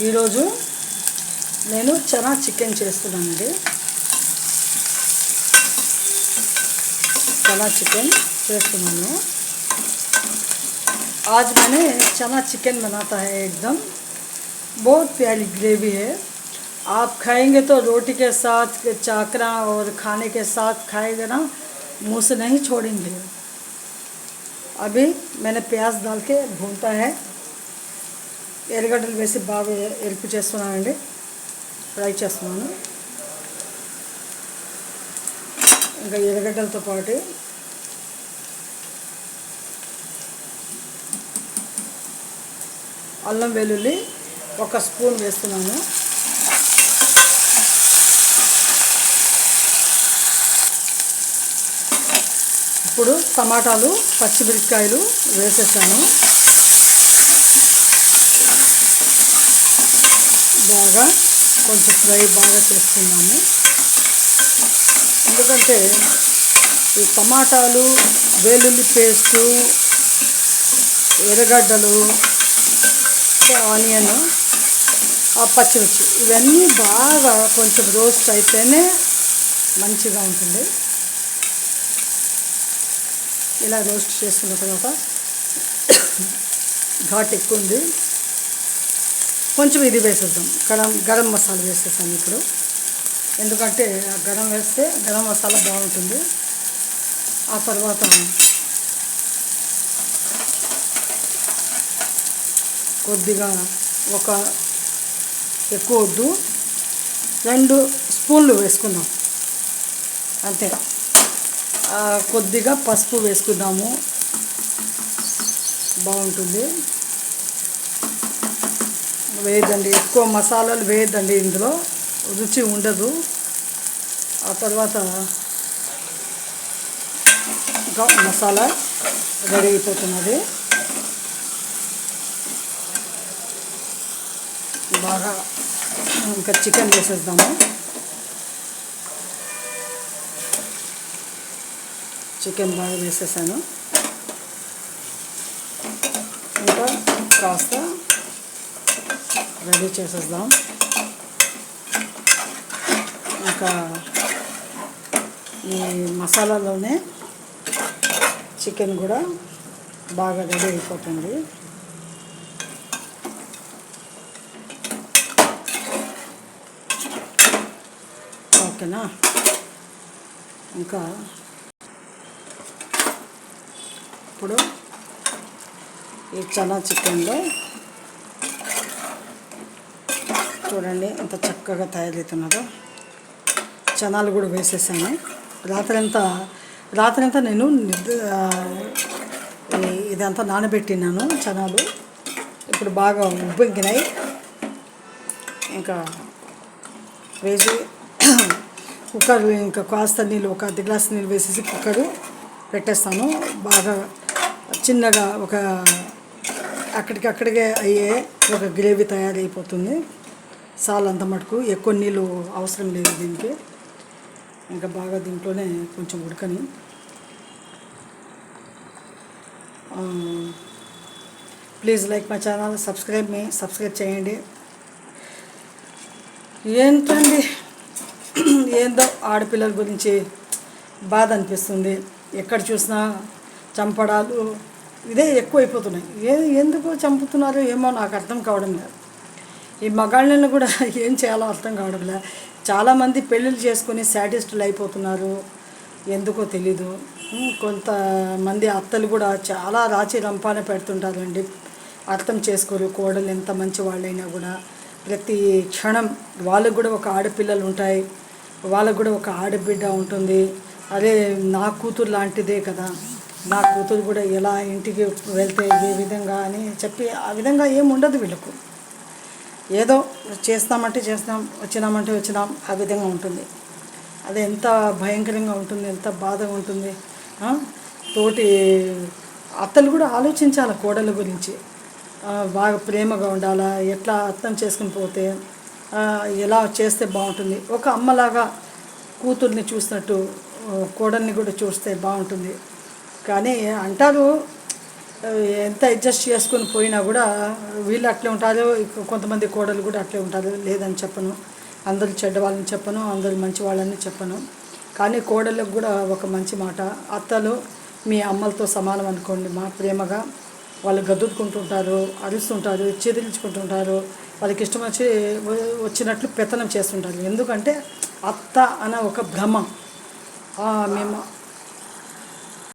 ఈరోజు నేను చనా చికెన్ చేస్తున్నానండి. चना चिकन చేస్తున్నాను. आज मैंने चना चिकन बनाता है, एकदम बहुत प्यारी ग्रेवी है. आप खाएंगे तो रोटी के साथ चाकरा और खाने के साथ खाएंगे ना, मुँह से नहीं छोड़ेंगे. अभी मैंने प्याज डाल के भूनता है. ఎర్రగడ్డలు వేసి బాగా ఎరుపు చేస్తున్నానండి, ఫ్రై చేస్తున్నాను. ఇంకా ఎర్రగడ్డలతో పాటు అల్లం వెల్లుల్లి 1 స్పూన్ వేస్తున్నాను. ఇప్పుడు టమాటాలు పచ్చిమిరపకాయలు వేసేసాను. బాగా కొంచెం ఫ్రై బాగా చేసుకున్నాము. ఎందుకంటే ఈ టమాటాలు, వెల్లుల్లి పేస్టు, ఎర్రగడ్డలు, ఆనియన్, పచ్చిమిర్చి ఇవన్నీ బాగా కొంచెం రోస్ట్ అయితేనే మంచిగా ఉంటుంది. ఇలా రోస్ట్ చేసుకున్న తర్వాత ఘాట్ ఎక్కువ ఉంది, కొంచెం ఇది వేసేద్దాం, గరం మసాలా వేసేసాను ఇప్పుడు. ఎందుకంటే గరం వేస్తే గరం మసాలా బాగుంటుంది. ఆ తర్వాత కొద్దిగా ఎక్కువ వద్దు, 2 స్పూన్లు వేసుకుందాం అంతే. కొద్దిగా పసుపు వేసుకుందాము, బాగుంటుంది. వేయద్దండి, ఎక్కువ మసాలాలు వేయద్దండి, ఇందులో రుచి ఉండదు. ఆ తర్వాత మసాలా రెడీ అయిపోతున్నది. బాగా ఇంకా చికెన్ వేసేద్దాము. చికెన్ బాగా వేసేసాను. ఇంకా కాస్త రెడీ చేసేద్దాం. ఇంకా ఈ మసాలాలోనే చికెన్ కూడా బాగా రెడీ అయిపోతుంది. ఓకేనా? ఇంకా ఇప్పుడు ఈ చనా చికెన్లో చూడండి ఎంత చక్కగా తయారవుతున్నదో. చనాలు కూడా వేసేసాను. రాత్రంతా నేను ఇదంతా నానబెట్టినాను చనాలు. ఇప్పుడు బాగా ఉబ్బెక్కినాయి. ఇంకా వేసి కుక్కర్, ఇంకా కాస్త నీళ్ళు, 1 అర్ధ గ్లాస్ నీళ్ళు వేసేసి కుక్కరు పెట్టేస్తాను. బాగా చిన్నగా అక్కడికే అయ్యే ఒక గ్రేవీ తయారైపోతుంది. సాలంత మటుకు ఎక్కువ నీళ్ళు అవసరం లేదు దీనికి. ఇంకా బాగా దీంట్లోనే కొంచెం ఉడకని. Please like my channel, subscribe చేయండి. ఏంటండి, ఏందో ఆడపిల్లల గురించి బాధ అనిపిస్తుంది. ఎక్కడ చూసినా చంపడాలు ఇదే ఎక్కువైపోతున్నాయి. ఎందుకు చంపుతున్నారో ఏమో నాకు అర్థం కావడం లేదు. ఈ మగాళ్ళని కూడా ఏం చేయాలో అర్థం కావడం లేదు. చాలామంది పెళ్ళిళ్ళు చేసుకొని శాడిస్టులు అయిపోతున్నారు, ఎందుకో తెలీదు. కొంతమంది అత్తలు కూడా చాలా రాచి రంపాన పెడుతుంటారండి, అర్థం చేసుకోరు. కోడలు ఎంత మంచి వాళ్ళైనా కూడా ప్రతి క్షణం వాళ్ళకు కూడా ఒక ఆడపిల్లలు ఉంటాయి, వాళ్ళకు కూడా ఒక ఆడబిడ్డ ఉంటుంది. అదే నా కూతురు లాంటిదే కదా, నా కూతురు కూడా ఎలా ఇంటికి వెళ్తే ఏ విధంగా అని చెప్పి ఆ విధంగా ఏమి ఉండదు వీళ్ళకు. ఏదో చేస్తామంటే చేస్తాం, వచ్చినామంటే వచ్చినాం, ఆ విధంగా ఉంటుంది. అది ఎంత భయంకరంగా ఉంటుంది, ఎంత బాధగా ఉంటుంది. తోటి అత్తలు కూడా ఆలోచించాలి కోడళ్ళ గురించి. బాగా ప్రేమగా ఉండాలా, ఎట్లా అర్థం చేసుకుని పోతే ఎలా చేస్తే బాగుంటుంది. ఒక అమ్మలాగా కూతుర్ని చూసినట్టు కోడల్ని కూడా చూస్తే బాగుంటుంది. కానీ అంటారు ఎంత అడ్జస్ట్ చేసుకొని పోయినా కూడా వీళ్ళు అట్లే ఉంటారు. కొంతమంది కోడలు కూడా అట్లే ఉంటారు, లేదని చెప్పను. అందరు చెడ్డ వాళ్ళని చెప్పను, అందరు మంచి వాళ్ళని చెప్పను. కానీ కోడళ్ళకు కూడా ఒక మంచి మాట, అత్తలు మీ అమ్మలతో సమానం అనుకోండి. మా ప్రేమగా వాళ్ళు గద్దుకుంటుంటారు, అరుస్తుంటారు, చెదిరించుకుంటుంటారు, వాళ్ళకి ఇష్టం వచ్చినట్లు పెత్తనం చేస్తుంటారు. ఎందుకంటే అత్త అన్న ఒక భ్రమ. మేము